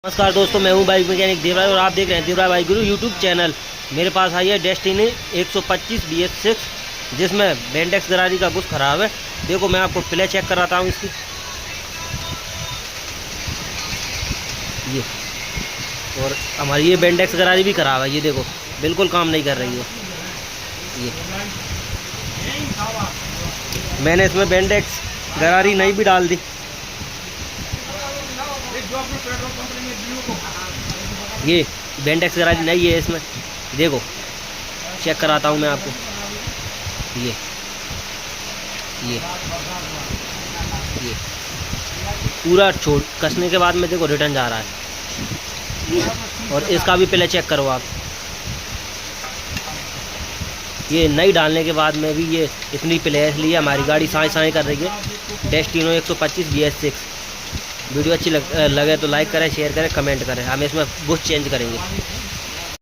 नमस्कार दोस्तों, मैं हूं बाइक मैकेनिक देवराज और आप देख रहे हैं देवराज बाइक गुरु यूट्यूब चैनल। मेरे पास आई है डेस्टिनी 125 BS6 जिसमें बेंडेक्स गरारी का बुश खराब है। देखो मैं आपको प्ले चेक कराता हूं इसकी। ये और हमारी ये बेंडेक्स गरारी भी खराब है। ये देखो बिल्कुल काम नहीं कर रही है। ये मैंने इसमें बेंडेक्स गरारी नई भी डाल दी। ये बेंडेक्स गरारी नहीं है इसमें। देखो चेक कराता हूँ मैं आपको। ये पूरा छोड़ कसने के बाद में देखो रिटर्न जा रहा है। और इसका भी पहले चेक करो आप। ये नई डालने के बाद में भी ये इतनी प्ले इसलिए हमारी गाड़ी साई साई कर रही है। डेस्टिनो 125 BS6। वीडियो अच्छी लगे तो लाइक करें, शेयर करें, कमेंट करें। हम इसमें बुश चेंज करेंगे।